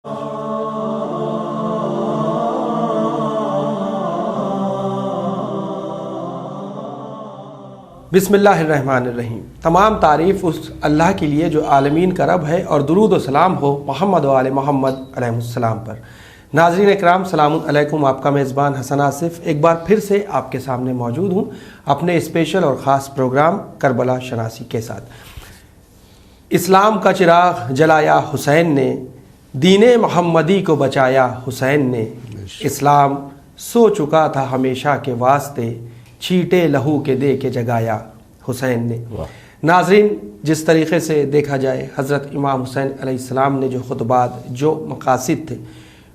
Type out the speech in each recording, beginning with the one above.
بسم اللہ الرحمن الرحیم۔ تمام تعریف اس اللہ کے لیے جو عالمین کا رب ہے، اور درود و سلام ہو محمد و آل محمد علیہ السلام پر۔ ناظرین اکرام، سلام علیکم۔ آپ کا میزبان حسن آصف ایک بار پھر سے آپ کے سامنے موجود ہوں اپنے اسپیشل اور خاص پروگرام کربلا شناسی کے ساتھ۔ اسلام کا چراغ جلایا حسین نے، دین محمدی کو بچایا حسین نے، اسلام سو چکا تھا ہمیشہ کے واسطے، چھیٹے لہو کے دے کے جگایا حسین نے۔ ناظرین، جس طریقے سے دیکھا جائے حضرت امام حسین علیہ السلام نے جو خطبات، جو مقاصد تھے،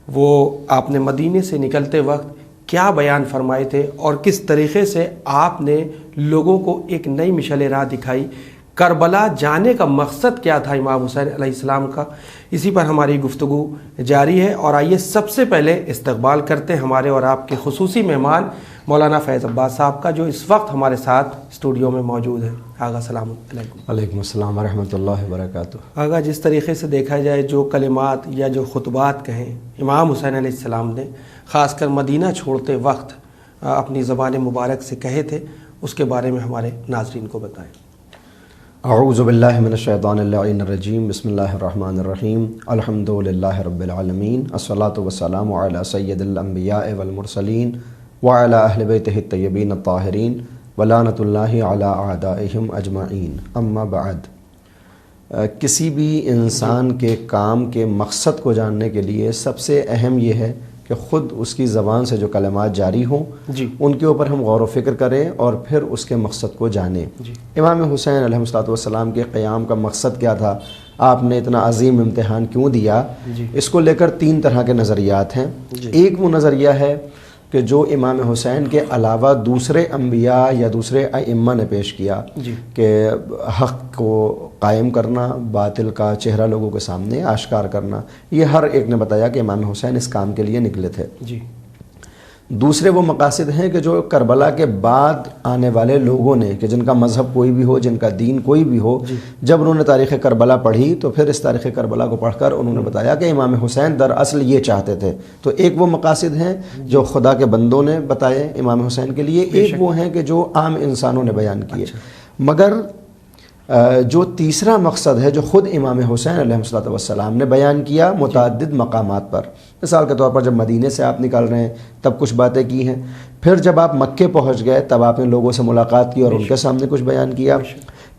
وہ آپ نے مدینے سے نکلتے وقت کیا بیان فرمائے تھے، اور کس طریقے سے آپ نے لوگوں کو ایک نئی مشعل راہ دکھائی۔ کربلا جانے کا مقصد کیا تھا امام حسین علیہ السلام کا، اسی پر ہماری گفتگو جاری ہے۔ اور آئیے سب سے پہلے استقبال کرتے ہیں ہمارے اور آپ کے خصوصی مہمان مولانا فیض عباس صاحب کا، جو اس وقت ہمارے ساتھ اسٹوڈیو میں موجود ہے۔ آغا سلام علیکم۔ وعلیکم السلام ورحمۃ اللہ وبرکاتہ۔ آغا، جس طریقے سے دیکھا جائے جو کلمات یا جو خطبات کہیں امام حسین علیہ السلام نے خاص کر مدینہ چھوڑتے وقت اپنی زبان مبارک سے کہے تھے، اس کے بارے میں ہمارے ناظرین کو بتائیں۔ اعوذ باللہ من الشیطان اللعین الرجیم، بسم اللہ الرحمن الرحیم، الحمد للہ رب العالمین، الصلاۃ والسلام علی سید الانبیاء والمرسلین وعلی اہل بیتہ الطیبین الطاہرین ولعنۃ اللہ علی اعدائہم اجمعین، اما بعد۔ کسی بھی انسان کے کام کے مقصد کو جاننے کے لیے سب سے اہم یہ ہے کہ خود اس کی زبان سے جو کلمات جاری ہوں ان کے اوپر ہم غور و فکر کریں اور پھر اس کے مقصد کو جانیں۔ امام حسین علیہ السلام کے قیام کا مقصد کیا تھا؟ آپ نے اتنا عظیم امتحان کیوں دیا؟ اس کو لے کر تین طرح کے نظریات ہیں۔ ایک وہ نظریہ ہے کہ جو امام حسین کے علاوہ دوسرے انبیاء یا دوسرے ائمہ نے پیش کیا، کہ حق کو قائم کرنا، باطل کا چہرہ لوگوں کے سامنے آشکار کرنا، یہ ہر ایک نے بتایا کہ امام حسین اس کام کے لیے نکلے تھے۔ دوسرے وہ مقاصد ہیں کہ جو کربلا کے بعد آنے والے لوگوں نے، کہ جن کا مذہب کوئی بھی ہو، جن کا دین کوئی بھی ہو، جب انہوں نے تاریخ کربلا پڑھی تو پھر اس تاریخ کربلا کو پڑھ کر انہوں نے بتایا کہ امام حسین دراصل یہ چاہتے تھے۔ تو ایک وہ مقاصد ہیں جو خدا کے بندوں نے بتائے امام حسین کے لیے، ایک وہ ہیں کہ جو عام انسانوں نے بیان کیے۔ مگر جو تیسرا مقصد ہے جو خود امام حسین علیہ السلام نے بیان کیا متعدد مقامات پر، مثال کے طور پر جب مدینے سے آپ نکل رہے ہیں تب کچھ باتیں کی ہیں، پھر جب آپ مکے پہنچ گئے تب آپ نے لوگوں سے ملاقات کی اور ان کے سامنے کچھ بیان کیا،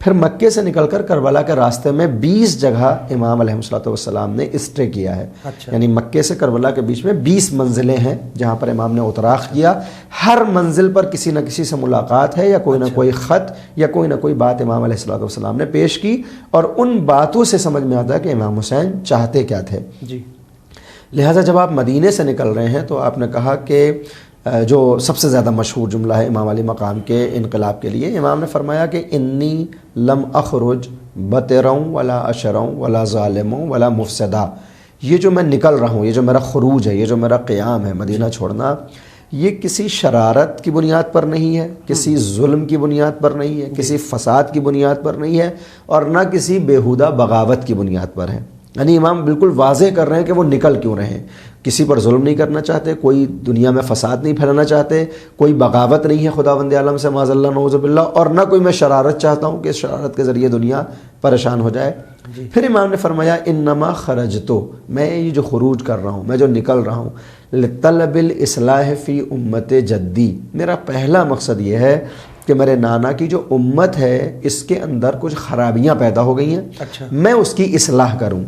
پھر مکے سے نکل کر کربلا کے راستے میں 20 جگہ امام علیہ السلام نے اسٹے کیا ہے۔ یعنی مکے سے کربلا کے بیچ میں 20 منزلیں ہیں جہاں پر امام نے اتراق کیا۔ ہر منزل پر کسی نہ کسی سے ملاقات ہے، یا کوئی نہ کوئی خط یا کوئی نہ کوئی بات امام علیہ السلام نے پیش کی، اور ان باتوں سے سمجھ میں آتا ہے کہ امام حسین چاہتے کیا تھے۔ لہٰذا جب آپ مدینے سے نکل رہے ہیں تو آپ نے کہا کہ جو سب سے زیادہ مشہور جملہ ہے امام علی مقام کے انقلاب کے لیے، امام نے فرمایا کہ انی لم اخرج بطروں ولا اشروں ولا ظالموں ولا مفسدہ۔ یہ جو میں نکل رہا ہوں، یہ جو میرا خروج ہے، یہ جو میرا قیام ہے مدینہ چھوڑنا، یہ کسی شرارت کی بنیاد پر نہیں ہے، کسی ظلم کی بنیاد پر نہیں ہے، کسی فساد کی بنیاد پر نہیں ہے، اور نہ کسی بیہودہ بغاوت کی بنیاد پر ہے۔ یعنی امام بالکل واضح کر رہے ہیں کہ وہ نکل کیوں رہے ہیں۔ کسی پر ظلم نہیں کرنا چاہتے، کوئی دنیا میں فساد نہیں پھیلانا چاہتے، کوئی بغاوت نہیں ہے خداوند عالم سے معاذ اللہ نعوذ باللہ، اور نہ کوئی میں شرارت چاہتا ہوں کہ اس شرارت کے ذریعے دنیا پریشان ہو جائے۔ پھر امام نے فرمایا انما خرجتو، میں یہ جو خروج کر رہا ہوں، میں جو نکل رہا ہوں، لطلب الاصلاح فی امت جدی، میرا پہلا مقصد یہ ہے کہ میرے نانا کی جو امت ہے اس کے اندر کچھ خرابیاں پیدا ہو گئی ہیں، میں اس کی اصلاح کروں۔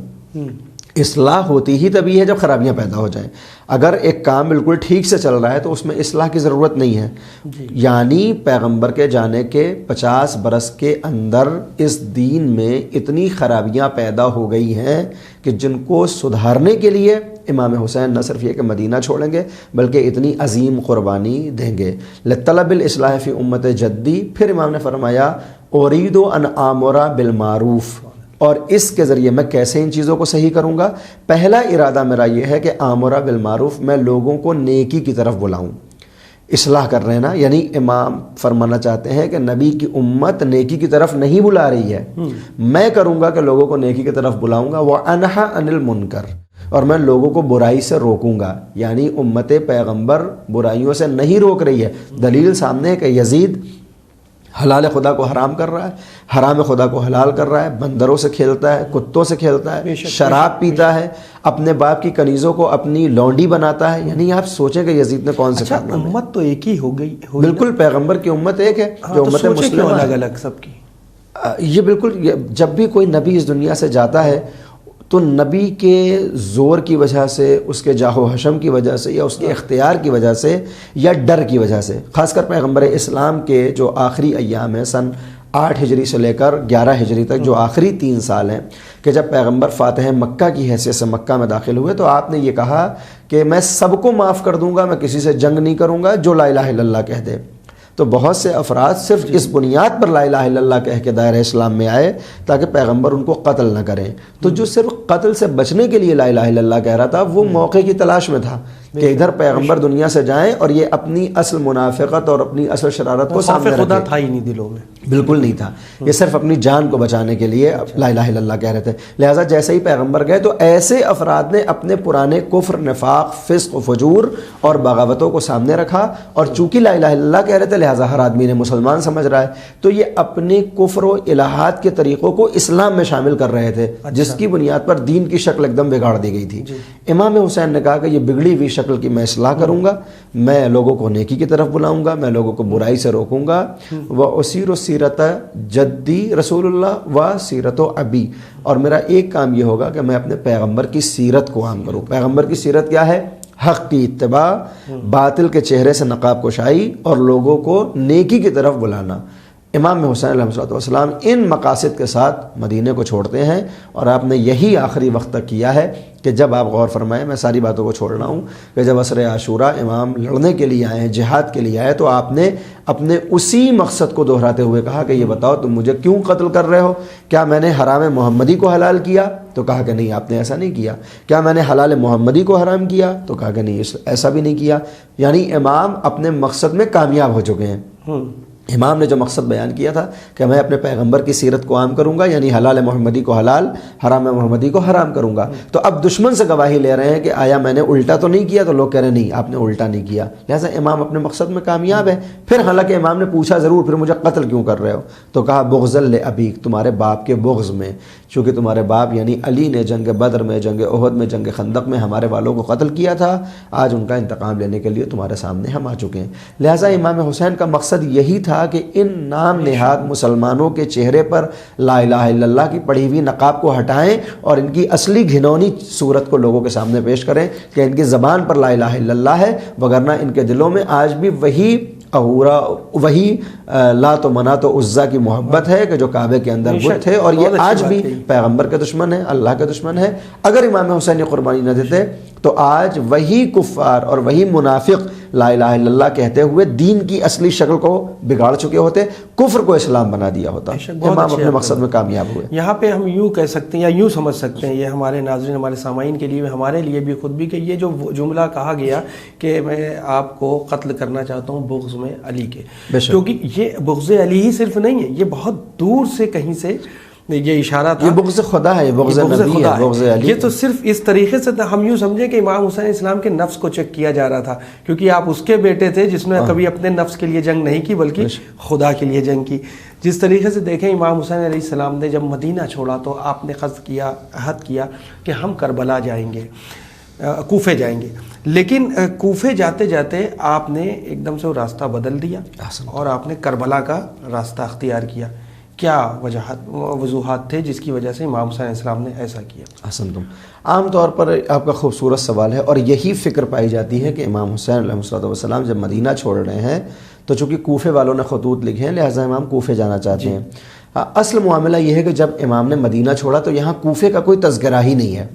اصلاح ہوتی ہی تبھی ہے جب خرابیاں پیدا ہو جائیں۔ اگر ایک کام بالکل ٹھیک سے چل رہا ہے تو اس میں اصلاح کی ضرورت نہیں ہے۔ یعنی پیغمبر کے جانے کے 50 برس کے اندر اس دین میں اتنی خرابیاں پیدا ہو گئی ہیں کہ جن کو سدھارنے کے لیے امام حسین نہ صرف یہ کہ مدینہ چھوڑیں گے بلکہ اتنی عظیم قربانی دیں گے۔ لطلب الاصلاح فی امت جدی۔ پھر امام نے فرمایا ارید ان آمر بالمعروف، اور اس کے ذریعے میں کیسے ان چیزوں کو صحیح کروں گا؟ پہلا ارادہ میرا یہ ہے کہ آمر بالمعروف، میں لوگوں کو نیکی کی طرف بلاؤں۔ اصلاح کر رہے ہیں نا، یعنی امام فرمانا چاہتے ہیں کہ نبی کی امت نیکی کی طرف نہیں بلا رہی ہے، میں کروں گا کہ لوگوں کو نیکی کی طرف بلاؤں گا۔ وَأَنْهَا عَنِ الْمُنْكَرِ، اور میں لوگوں کو برائی سے روکوں گا. یعنی امت پیغمبر برائیوں سے نہیں روک رہی ہے. دلیل سامنے ہے کہ یزید حلال خدا کو حرام کر رہا ہے, حرام خدا کو حلال کر رہا ہے, بندروں سے کھیلتا ہے, کتوں سے کھیلتا ہے, شراب پیتا ہے, اپنے باپ کی کنیزوں کو اپنی لونڈی بناتا ہے. یعنی آپ سوچیں کہ یزید نے کون سے کارنامے. امت تو ایک ہی ہو گئی. بالکل, پیغمبر کی امت ایک ہے جو امت مسلمہ الگ الگ سب کی. یہ بالکل, جب بھی کوئی نبی اس دنیا سے جاتا ہے تو نبی کے زور کی وجہ سے, اس کے جاہ و حشم کی وجہ سے, یا اس کے اختیار کی وجہ سے, یا ڈر کی وجہ سے, خاص کر پیغمبر اسلام کے جو آخری ایام ہیں سن 8 ہجری سے لے کر 11 ہجری تک, جو آخری 3 سال ہیں, کہ جب پیغمبر فاتح مکہ کی حیثیت سے مکہ میں داخل ہوئے تو آپ نے یہ کہا کہ میں سب کو معاف کر دوں گا, میں کسی سے جنگ نہیں کروں گا جو لا الہ الا اللہ کہہ دے. تو بہت سے افراد صرف اس بنیاد پر لا الہ الا اللہ کہہ کے دائرہ اسلام میں آئے تاکہ پیغمبر ان کو قتل نہ کریں. تو جو صرف قتل سے بچنے کے لیے لا الہ الا اللہ کہہ رہا تھا, وہ موقع کی تلاش میں تھا کہ ادھر پیغمبر دنیا سے جائیں اور یہ اپنی اصل منافقت اور اپنی اصل شرارت کو سامنے رکھیں. خدا تھا ہی نہیں دلوں میں, بالکل نہیں تھا. یہ صرف اپنی جان کو بچانے کے لیے لا الہ الا اللہ کہہ رہے تھے. لہٰذا جیسے ہی پیغمبر گئے تو ایسے افراد نے اپنے پرانے کفر, نفاق, فسق و فجور اور بغاوتوں کو سامنے رکھا, اور چونکہ لا الہ الا اللہ کہہ رہے تھے لہٰذا ہر آدمی نے مسلمان سمجھ رہا ہے, تو یہ اپنے کفر و الہات کے طریقوں کو اسلام میں شامل کر رہے تھے, جس کی بنیاد پر دین کی شکل ایک دم بگاڑ دی گئی تھی. امام حسین نے کہا کہ یہ بگڑی ہوئی شکل کی میں اصلاح کروں گا, میں لوگوں کو نیکی کی طرف بلاؤں گا, میں لوگوں کو برائی سے روکوں گا. وَأُسِيرُ سِيرَةَ جدی رسول اللہ و سیرت و ابی, اور میرا ایک کام یہ ہوگا کہ میں اپنے پیغمبر کی سیرت کو عام کروں. پیغمبر کی سیرت کیا ہے؟ حق کی اتباع, باطل کے چہرے سے نقاب کشائی, اور لوگوں کو نیکی کی طرف بلانا. امام حسین علیہ السلام ان مقاصد کے ساتھ مدینے کو چھوڑتے ہیں, اور آپ نے یہی آخری وقت تک کیا ہے کہ جب آپ غور فرمائیں, میں ساری باتوں کو چھوڑ رہا ہوں, کہ جب عصر عاشوراء امام لڑنے کے لیے آئے ہیں, جہاد کے لیے آئے, تو آپ نے اپنے اسی مقصد کو دہراتے ہوئے کہا کہ یہ بتاؤ تم مجھے کیوں قتل کر رہے ہو؟ کیا میں نے حرام محمدی کو حلال کیا؟ تو کہا کہ نہیں, آپ نے ایسا نہیں کیا. کیا میں نے حلال محمدی کو حرام کیا؟ تو کہا کہ نہیں, ایسا بھی نہیں کیا. یعنی امام اپنے مقصد میں کامیاب ہو چکے ہیں. امام نے جو مقصد بیان کیا تھا کہ میں اپنے پیغمبر کی سیرت کو عام کروں گا, یعنی حلال محمدی کو حلال, حرام محمدی کو حرام کروں گا. تو اب دشمن سے گواہی لے رہے ہیں کہ آیا میں نے الٹا تو نہیں کیا؟ تو لوگ کہہ رہے ہیں نہیں, آپ نے الٹا نہیں کیا. لہٰذا امام اپنے مقصد میں کامیاب ہے. پھر حالانکہ امام نے پوچھا ضرور, پھر مجھے قتل کیوں کر رہے ہو؟ تو کہا بغضا لابیک, تمہارے باپ کے بغض میں, چونکہ تمہارے باپ یعنی علی نے جنگ بدر میں, جنگ احد میں, جنگ خندق میں ہمارے والوں کو قتل کیا تھا, آج ان کا انتقام لینے کے لیے تمہارے سامنے ہم آ چکے ہیں. لہٰذا امام حسین کا مقصد یہی تھا کہ ان نام نہاد مسلمانوں کے چہرے پر لا الہ الا اللہ کی پڑھی ہوئی نقاب کو ہٹائیں, اور ان کی اصلی گھنونی صورت کو لوگوں کے سامنے پیش کریں کہ ان کی زبان پر لا الہ الا اللہ ہے, وگرنہ ان کے دلوں میں آج بھی وہی لات و منات و عزا کی محبت ہے کہ جو کعبے کے اندر بت تھے, اور یہ آج بھی پیغمبر کے دشمن ہے, اللہ کے دشمن ہے. اگر امام حسین قربانی نہ دیتے تو آج وہی کفار اور وہی منافق لا الہ الا اللہ کہتے ہوئے دین کی اصلی شکل کو بگاڑ چکے ہوتے, کفر کو اسلام بنا دیا ہوتا. امام اپنے مقصد میں کامیاب ہوئے. یہاں پہ ہم یوں کہہ سکتے ہیں یا یوں سمجھ سکتے ہیں, یہ ہمارے ناظرین, ہمارے سامعین کے لیے, ہمارے لیے بھی خود بھی, کہ یہ جو جملہ کہا گیا کہ میں آپ کو قتل کرنا چاہتا ہوں بغض میں علی کے, کیونکہ یہ بغض علی ہی صرف نہیں ہے, یہ بہت دور سے کہیں سے یہ اشارہ تھا. یہ بغض خدا ہے, بغض نبی ہے, بغض علی. یہ تو صرف اس طریقے سے ہم یوں سمجھیں کہ امام حسین اسلام کے نفس کو چیک کیا جا رہا تھا, کیونکہ آپ اس کے بیٹے تھے جس نے کبھی اپنے نفس کے لیے جنگ نہیں کی بلکہ خدا کے لیے جنگ کی. جس طریقے سے دیکھیں امام حسین علیہ السلام نے جب مدینہ چھوڑا تو آپ نے قصد کیا, عہد کیا کہ ہم کربلا جائیں گے, کوفے جائیں گے, لیکن کوفے جاتے جاتے آپ نے ایک دم سے وہ راستہ بدل دیا اور آپ نے کربلا کا راستہ اختیار کیا. کیا وجوہات تھے جس کی وجہ سے امام حسین علیہ السلام نے ایسا کیا؟ حسن تم عام طور پر آپ کا خوبصورت سوال ہے, اور یہی فکر پائی جاتی ہے کہ امام حسین علیہ السلام جب مدینہ چھوڑ رہے ہیں تو چونکہ کوفے والوں نے خطوط لکھے ہیں لہٰذا امام کوفے جانا چاہتے ہیں. اصل معاملہ یہ ہے کہ جب امام نے مدینہ چھوڑا تو یہاں کوفے کا کوئی تذکرہ ہی نہیں ہے.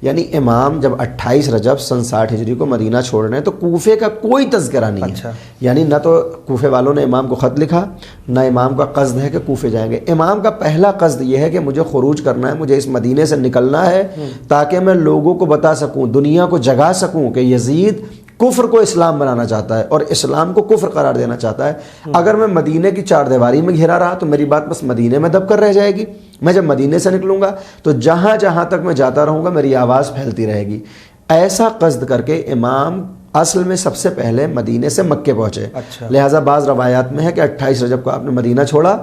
یعنی امام جب 28 رجب سن 60 ہجری کو مدینہ چھوڑ رہے ہیں تو کوفے کا کوئی تذکرہ نہیں ہے. یعنی نہ تو کوفے والوں نے امام کو خط لکھا, نہ امام کا قصد ہے کہ کوفے جائیں گے. امام کا پہلا قصد یہ ہے کہ مجھے خروج کرنا ہے, مجھے اس مدینے سے نکلنا ہے تاکہ میں لوگوں کو بتا سکوں, دنیا کو جگا سکوں کہ یزید کفر کو اسلام بنانا چاہتا ہے اور اسلام کو کفر قرار دینا چاہتا ہے. اگر میں مدینے کی چار دیواری میں گھرا رہا تو میری بات بس مدینے میں دب کر رہ جائے گی. میں جب مدینے سے نکلوں گا تو جہاں جہاں تک میں جاتا رہوں گا میری آواز پھیلتی رہے گی. ایسا قصد کر کے امام اصل میں سب سے پہلے مدینے سے مکے پہنچے. لہٰذا بعض روایات میں ہے کہ 28 رجب کو آپ نے مدینہ چھوڑا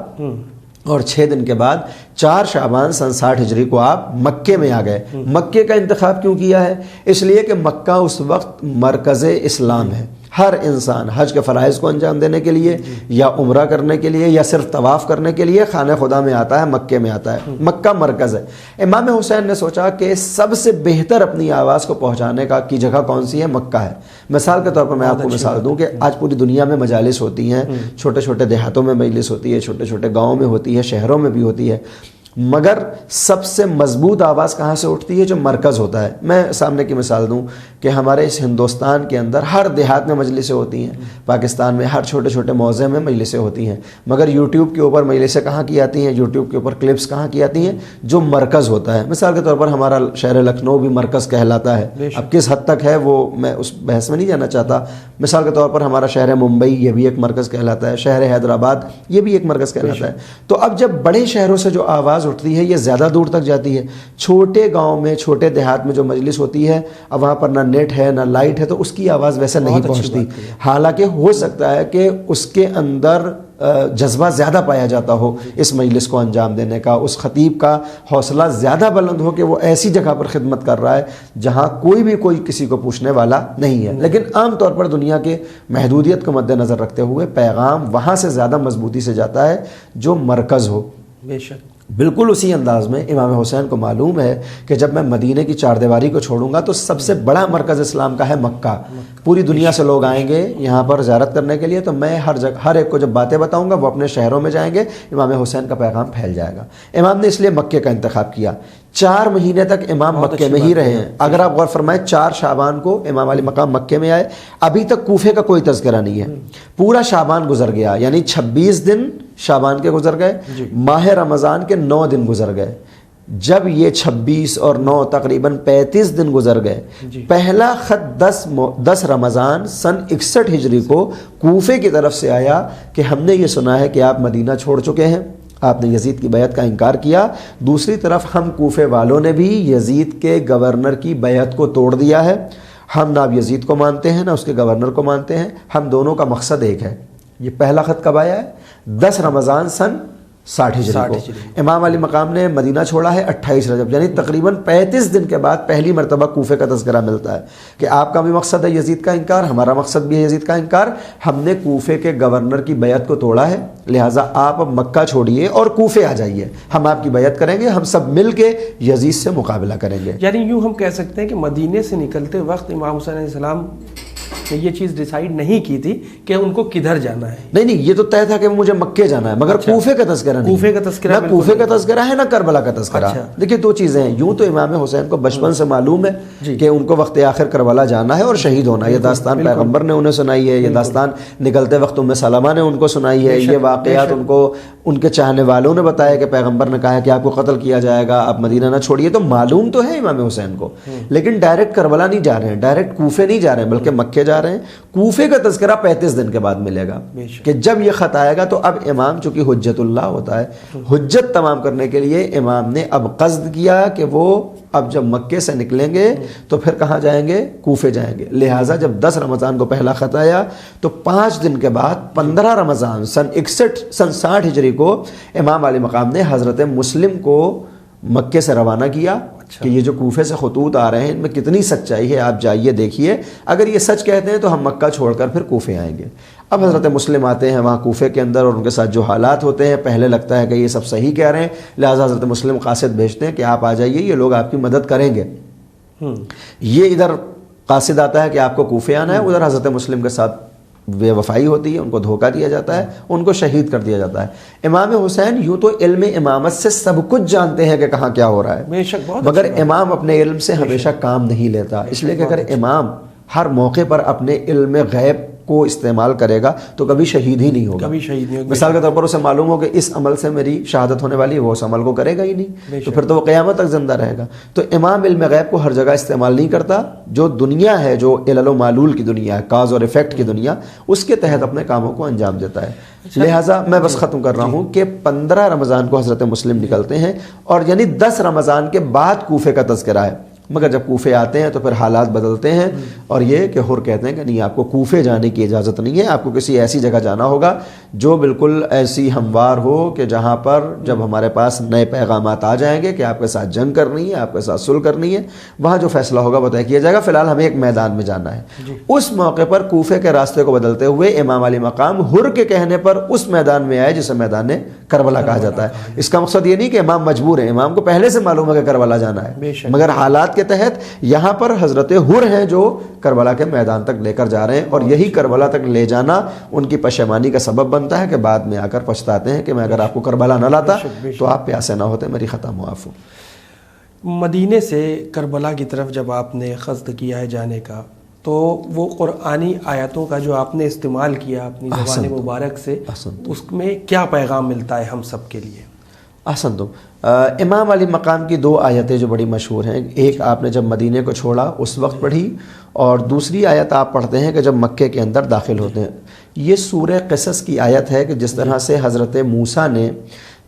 اور 6 دن کے بعد 4 شعبان سن 60 ہجری کو آپ مکے میں آ گئے. مکے کا انتخاب کیوں کیا ہے؟ اس لیے کہ مکہ اس وقت مرکز اسلام ہے. ہر انسان حج کے فرائض کو انجام دینے کے لیے یا عمرہ کرنے کے لیے یا صرف طواف کرنے کے لیے خانہ خدا میں آتا ہے، مکے میں آتا ہے. مکہ مرکز ہے. امام حسین نے سوچا کہ سب سے بہتر اپنی آواز کو پہنچانے کی جگہ کون سی ہے؟ مکہ ہے. مثال کے طور پر میں آپ کو مثال دوں کہ آج پوری دنیا میں مجالس ہوتی ہیں، چھوٹے چھوٹے دیہاتوں میں مجلس ہوتی ہے، چھوٹے چھوٹے گاؤں میں ہوتی ہے، شہروں میں بھی ہوتی ہے، مگر سب سے مضبوط آواز کہاں سے اٹھتی ہے؟ جو مرکز ہوتا ہے. میں سامنے کی مثال دوں کہ ہمارے اس ہندوستان کے اندر ہر دیہات میں مجلسیں ہوتی ہیں، پاکستان میں ہر چھوٹے چھوٹے موضع میں مجلسیں ہوتی ہیں، مگر یوٹیوب کے اوپر مجلسیں کہاں کی آتی ہیں؟ یوٹیوب کے اوپر کلپس کہاں کی آتی ہیں؟ جو مرکز ہوتا ہے. مثال کے طور پر ہمارا شہر لکھنؤ بھی مرکز کہلاتا ہے. اب کس حد تک ہے وہ میں اس بحث میں نہیں جانا چاہتا. مثال کے طور پر ہمارا شہر ممبئی یہ بھی ایک مرکز کہلاتا ہے، شہر حیدرآباد یہ بھی ایک مرکز کہلاتا ہے. تو اب جب بڑے شہروں سے جو آواز اٹھتی ہے یہ زیادہ دور تک جاتی ہے. چھوٹے گاؤں میں چھوٹے دیہات میں جو مجلس ہوتی ہے اب وہاں پر نہ نیٹ ہے نہ لائٹ ہے تو اس کی آواز ویسے نہیں پہنچتی. حالانکہ ہو سکتا ہے کہ اس کے اندر جذبہ زیادہ پایا جاتا ہو اس مجلس کو انجام دینے کا، اس خطیب کا حوصلہ زیادہ بلند ہو کہ وہ ایسی جگہ پر خدمت کر رہا ہے جہاں کوئی کسی کو پوچھنے والا نہیں ہے. لیکن عام طور پر دنیا کے محدودیت کو مد نظر رکھتے ہوئے پیغام وہاں سے زیادہ مضبوطی سے جاتا ہے جو مرکز ہو. بے شک. بالکل اسی انداز میں امام حسین کو معلوم ہے کہ جب میں مدینے کی چار دیواری کو چھوڑوں گا تو سب سے بڑا مرکز اسلام کا ہے مکہ. پوری دنیا سے لوگ آئیں گے یہاں پر زیارت کرنے کے لیے تو میں ہر ایک کو جب باتیں بتاؤں گا وہ اپنے شہروں میں جائیں گے، امام حسین کا پیغام پھیل جائے گا. امام نے اس لیے مکے کا انتخاب کیا. 4 مہینے تک امام مکے میں ہی رہے ہیں. اگر آپ غور فرمائیں 4 شعبان کو امام علی مقام مکے میں آئے. ابھی تک کوفے کا کوئی تذکرہ نہیں ہے. پورا شعبان گزر گیا، یعنی 26 دن شعبان کے گزر گئے، ماہ رمضان کے 9 دن گزر گئے. جب یہ 26 اور 9 تقریباً 35 دن گزر گئے، پہلا خط 10 رمضان سن 61 ہجری کو کوفے کی طرف سے آیا کہ ہم نے یہ سنا ہے کہ آپ مدینہ چھوڑ چکے ہیں، آپ نے یزید کی بیعت کا انکار کیا. دوسری طرف ہم کوفے والوں نے بھی یزید کے گورنر کی بیعت کو توڑ دیا ہے. ہم نہ اب یزید کو مانتے ہیں نہ اس کے گورنر کو مانتے ہیں، ہم دونوں کا مقصد ایک ہے. یہ پہلا خط کب آیا ہے؟ 10 رمضان سن 60 ہجری کو. امام علی مقام نے مدینہ چھوڑا ہے 28 رجب، یعنی تقریباً 35 دن کے بعد پہلی مرتبہ کوفے کا تذکرہ ملتا ہے کہ آپ کا بھی مقصد ہے یزید کا انکار، ہمارا مقصد بھی ہے یزید کا انکار. ہم نے کوفے کے گورنر کی بیعت کو توڑا ہے، لہٰذا آپ اب مکہ چھوڑیے اور کوفے آ جائیے، ہم آپ کی بیعت کریں گے، ہم سب مل کے یزید سے مقابلہ کریں گے. یعنی یوں ہم کہہ سکتے ہیں کہ مدینے سے نکلتے وقت امام حسین علیہ السلام نے یہ چیز ڈیسائیڈ نہیں کی تھی کہ ان کو کدھر جانا ہے. نہیں، یہ تو طے تھا کہ مجھے مکے جانا ہے، مگر کوفے کا تذکرہ نہیں. کوفے کا تذکرہ نہ کوفے کا تذکرہ ہے نہ کربلا کا تذکرہ. دیکھیے 2 چیزیں ہیں. یوں تو امام حسین کو بچپن سے معلوم ہے کہ ان کو وقت آخر کربلا جانا ہے اور شہید ہونا ہے. یہ داستان پیغمبر نے انہیں سنائی ہے، یہ داستان نکلتے وقت ام سلمہ نے ان کو سنائی ہے، یہ واقعات ان کو ان کے چاہنے والوں نے بتایا کہ پیغمبر نے کہا کہ آپ کو قتل کیا جائے گا، آپ مدینہ نہ چھوڑیے. تو معلوم تو ہے امام حسین کو، لیکن ڈائریکٹ کربلا نہیں جا رہے ہیں، ڈائریکٹ کوفے نہیں جا رہے ہیں، بلکہ مکے جا رہے ہیں. کوفے کا تذکرہ 35 دن کے بعد ملے گا کہ جب یہ خط آئے گا تو اب امام چونکہ حجت اللہ ہوتا ہے، حجت تمام کرنے کے لیے امام نے اب قصد کیا کہ وہ اب جب مکے سے نکلیں گے تو پھر کہاں جائیں گے؟ کوفے جائیں گے. لہٰذا جب 10 رمضان کو پہلا خط آیا تو 5 دن کے بعد 15 رمضان سن 60 ہجری کو امام علی مقام نے حضرت مسلم کو مکے سے روانہ کیا کہ یہ جو کوفے سے خطوط آ رہے ہیں ان میں کتنی سچائی ہے، آپ جائیے دیکھیے، اگر یہ سچ کہتے ہیں تو ہم مکہ چھوڑ کر پھر کوفے آئیں گے. اب حضرت مسلم آتے ہیں وہاں کوفے کے اندر اور ان کے ساتھ جو حالات ہوتے ہیں، پہلے لگتا ہے کہ یہ سب صحیح کہہ رہے ہیں، لہٰذا حضرت مسلم قاصد بھیجتے ہیں کہ آپ آ جائیے، یہ لوگ آپ کی مدد کریں گے. یہ ادھر قاصد آتا ہے کہ آپ کو کوفے آنا ہے، ادھر حضرت مسلم کے ساتھ بے وفائی ہوتی ہے، ان کو دھوکہ دیا جاتا ہے، ان کو شہید کر دیا جاتا ہے. امام حسین یوں تو علم امامت سے سب کچھ جانتے ہیں کہ کہاں کیا ہو رہا ہے، مگر امام اپنے علم سے ہمیشہ کام نہیں لیتا. اس لیے کہ اگر امام ہر موقع پر اپنے علم غیب کو استعمال کرے گا تو کبھی شہید ہی نہیں ہوگا. کبھی شہید نہیں ہوگا. مثال کے طور پر اسے معلوم ہو کہ اس عمل سے میری شہادت ہونے والی ہے، وہ اس عمل کو کرے گا ہی نہیں، تو پھر تو وہ قیامت تک زندہ رہے گا. تو امام علم غیب کو ہر جگہ استعمال نہیں کرتا. جو دنیا ہے، جو علل و معلول کی دنیا ہے، کاز اور ایفیکٹ کی دنیا، اس کے تحت اپنے کاموں کو انجام دیتا ہے. لہٰذا میں بس ختم کر رہا ہوں کہ 15 رمضان کو حضرت مسلم نکلتے ہیں، اور یعنی 10 رمضان کے بعد کوفے کا تذکرہ ہے. مگر جب کوفے آتے ہیں تو پھر حالات بدلتے ہیں، اور یہ کہ حر کہتے ہیں کہ نہیں، آپ کو کوفے جانے کی اجازت نہیں ہے، آپ کو کسی ایسی جگہ جانا ہوگا جو بالکل ایسی ہموار ہو کہ جہاں پر جب ہمارے پاس نئے پیغامات آ جائیں گے کہ آپ کے ساتھ جنگ کرنی ہے، آپ کے ساتھ صلح کرنی ہے، وہاں جو فیصلہ ہوگا وہ طے کیا جائے گا. فی الحال ہمیں ایک میدان میں جانا ہے. اس موقع پر کوفے کے راستے کو بدلتے ہوئے امام علی مقام حر کے کہنے پر اس میدان میں آئے جسے میدان کربلا کہا جاتا ہے. اس کا مقصد یہ نہیں کہ امام مجبور ہے، امام کو پہلے سے معلوم ہے کہ کربلا جانا ہے، مگر حالات کے تحت یہاں پر حضرت حر ہیں جو کربلا کے میدان تک لے کر جا رہے ہیں، اور یہی کربلا تک لے جانا ان کی پشیمانی کا سبب بنتا ہے کہ بعد میں آ کر پچھتاتے ہیں کہ میں اگر آپ کو کربلا نہ لاتا تو آپ پیاسے نہ ہوتے، میری خطا معاف ہو. مدینے سے کربلا کی طرف جب آپ نے قصد کیا ہے جانے کا، تو وہ قرآنی آیتوں کا جو آپ نے استعمال کیا اپنی زبان مبارک سے، اس میں کیا پیغام ملتا ہے ہم سب کے لیے؟ احسن. تم امام علی مقام کی 2 آیتیں جو بڑی مشہور ہیں، ایک آپ نے جب مدینے کو چھوڑا اس وقت پڑھی، اور دوسری آیت آپ پڑھتے ہیں کہ جب مکے کے اندر داخل ہوتے ہیں. یہ سورہ قصص کی آیت ہے کہ جس طرح سے حضرت موسیٰ نے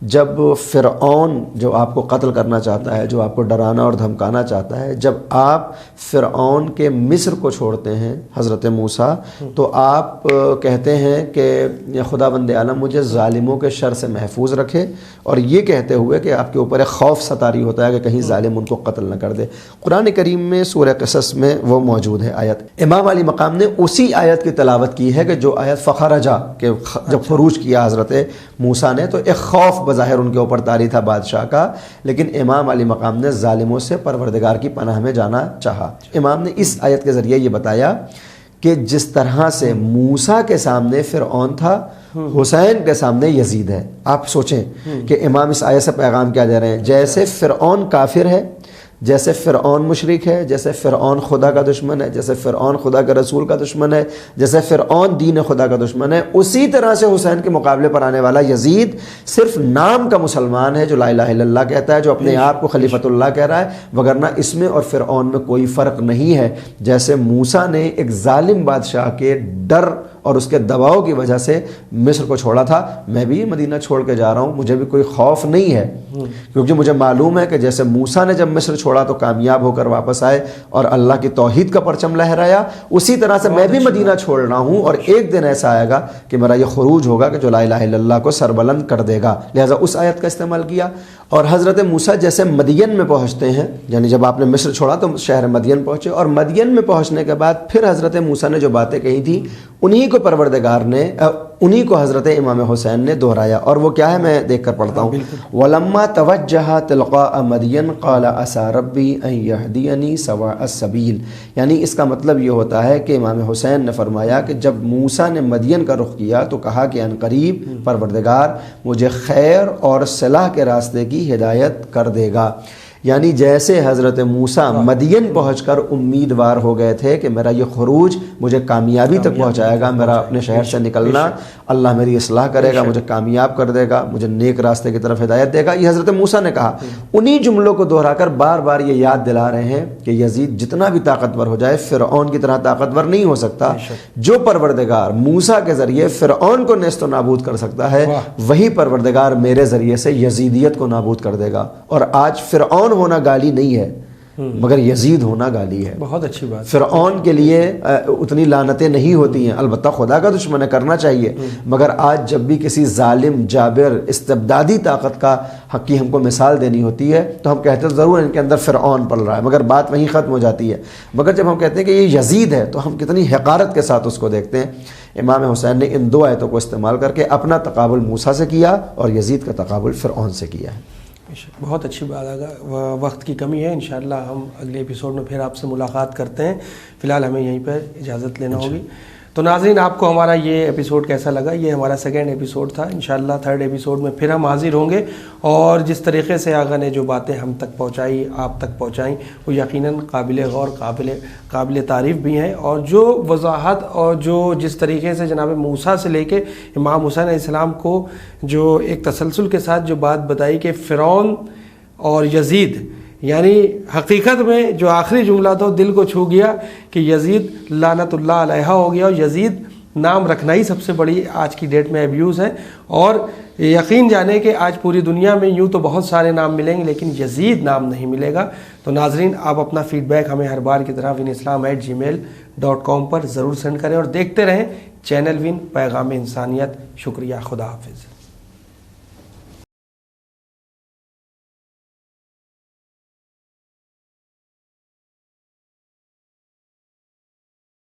جب فرعون جو آپ کو قتل کرنا چاہتا ہے، جو آپ کو ڈرانا اور دھمکانا چاہتا ہے، جب آپ فرعون کے مصر کو چھوڑتے ہیں حضرت موسیٰ، تو آپ کہتے ہیں کہ خدا بند عالم مجھے ظالموں کے شر سے محفوظ رکھے، اور یہ کہتے ہوئے کہ آپ کے اوپر ایک خوف ستاری ہوتا ہے کہ کہیں ظالم ان کو قتل نہ کر دے. قرآن کریم میں سورہ قصص میں وہ موجود ہے آیت. امام علی مقام نے اسی آیت کی تلاوت کی ہے کہ جو آیت فخرجا، کہ جب خروج کیا حضرت موسیٰ نے تو ایک خوف بظاہر ان کے اوپر طاری تھا بادشاہ کا، لیکن امام علی مقام نے ظالموں سے پروردگار کی پناہ میں جانا چاہا. امام نے اس آیت کے ذریعے یہ بتایا کہ جس طرح سے موسیٰ کے سامنے فرعون تھا، حسین کے سامنے یزید ہے. آپ سوچیں کہ امام اس آیت سے پیغام کیا دے رہے ہیں. جیسے فرعون کافر ہے، جیسے فرعون مشرک ہے، جیسے فرعون خدا کا دشمن ہے، جیسے فرعون خدا کے رسول کا دشمن ہے، جیسے فرعون دین خدا کا دشمن ہے، اسی طرح سے حسین کے مقابلے پر آنے والا یزید صرف نام کا مسلمان ہے، جو لا الہ الا اللہ کہتا ہے، جو اپنے آپ کو خلیفۃ اللہ کہہ رہا ہے، وگرنہ اس میں اور فرعون میں کوئی فرق نہیں ہے. جیسے موسیٰ نے ایک ظالم بادشاہ کے ڈر اور اس کے دباؤ کی وجہ سے مصر کو چھوڑا تھا، میں بھی مدینہ چھوڑ کے جا رہا ہوں، مجھے بھی کوئی خوف نہیں ہے، کیونکہ مجھے معلوم ہے کہ جیسے موسیٰ نے جب مصر چھوڑا تو کامیاب ہو کر واپس آئے اور اللہ کی توحید کا پرچم لہرایا، اسی طرح سے میں بھی مدینہ چھوڑ رہا ہوں، اور ایک دن ایسا آئے گا کہ میرا یہ خروج ہوگا کہ جو لا الہ الا اللہ کو سربلند کر دے گا. لہٰذا اس آیت کا استعمال کیا. اور حضرت موسیٰ جیسے مدین میں پہنچتے ہیں، یعنی جب آپ نے مصر چھوڑا تو شہر مدین پہنچے، اور مدین میں پہنچنے کے بعد پھر حضرت موسیٰ نے جو باتیں کہی تھیں انہی کو پروردگار نے، انہی کو حضرت امام حسین نے دہرایا. اور وہ کیا ہے، میں دیکھ کر پڑھتا ہوں. وَلَمَّا تَوَجَّهَ تِلْقَاءَ مَدْيَنَ قَالَ عَسَىٰ رَبِّي أَن يَهْدِيَنِي سَوَاءَ السَّبِيلِ. یعنی اس کا مطلب یہ ہوتا ہے کہ امام حسین نے فرمایا کہ جب موسیٰ نے مدین کا رخ کیا تو کہا کہ ان قریب پروردگار مجھے خیر اور صلاح کے راستے کی ہدایت کر دے گا. یعنی جیسے حضرت موسیٰ مدین پہنچ کر امیدوار ہو گئے تھے کہ میرا یہ خروج مجھے کامیابی تک پہنچائے گا، میرا اپنے شہر سے نکلنا اللہ میری اصلاح کرے گا، مجھے کامیاب کر دے گا، مجھے نیک راستے کی طرف ہدایت دے گا، یہ حضرت موسیٰ نے کہا. انہی جملوں کو دہرا کر بار بار یہ یاد دلا رہے ہیں کہ یزید جتنا بھی طاقتور ہو جائے فرعون کی طرح طاقتور نہیں ہو سکتا. جو پروردگار موسیٰ کے ذریعے فرعون کو نیست و نابود کر سکتا ہے، وہی پروردگار میرے ذریعے سے یزیدیت کو نابود کر دے گا. اور آج فرعون ہونا گالی نہیں ہے، مگر یزید ہونا گالی ہے. بہت اچھی بات. فرعون کے لیے اتنی لعنتیں نہیں ہوتی ہیں، البتہ خدا کا دشمن کرنا چاہیے، مگر آج جب بھی کسی ظالم جابر استبدادی طاقت کا حق کی ہم کو مثال دینی ہوتی ہے تو ہم کہتے ہیں ضرور ان کے اندر فرعون پل رہا ہے، مگر بات وہیں ختم ہو جاتی ہے. مگر جب ہم کہتے ہیں کہ یہ یزید ہے تو ہم کتنی حقارت کے ساتھ اس کو دیکھتے ہیں. امام حسین نے ان 2 آیتوں کو استعمال کر کے اپنا تقابل موسیٰ سے کیا اور یزید کا تقابل فرعون سے کیا ہے. بہت اچھی بات ہے. وقت کی کمی ہے، انشاءاللہ ہم اگلے ایپیسوڈ میں پھر آپ سے ملاقات کرتے ہیں. فی الحال ہمیں یہیں پر اجازت لینا ہوگی. تو ناظرین آپ کو ہمارا یہ ایپیسوڈ کیسا لگا؟ یہ ہمارا سیکنڈ ایپیسوڈ تھا. انشاءاللہ تھرڈ ایپیسوڈ میں پھر ہم حاضر ہوں گے، اور جس طریقے سے آقا نے جو باتیں ہم تک پہنچائی، آپ تک پہنچائیں، وہ یقیناً قابل غور، قابل تعریف بھی ہیں. اور جو وضاحت اور جو جس طریقے سے جناب موسیٰ سے لے کے امام حسین علیہ السلام کو جو ایک تسلسل کے ساتھ جو بات بتائی کہ فرعون اور یزید، یعنی حقیقت میں جو آخری جملہ تھا دل کو چھو گیا کہ یزید لعنت اللہ علیہ ہو گیا. اور یزید نام رکھنا ہی سب سے بڑی آج کی ڈیٹ میں ابیوز ہے. اور یقین جانے کہ آج پوری دنیا میں یوں تو بہت سارے نام ملیں گے لیکن یزید نام نہیں ملے گا. تو ناظرین آپ اپنا فیڈ بیک ہمیں ہر بار کی طرح winislam@gmail.com پر ضرور سینڈ کریں، اور دیکھتے رہیں چینل ون پیغام انسانیت. شکریہ، خدا حافظ.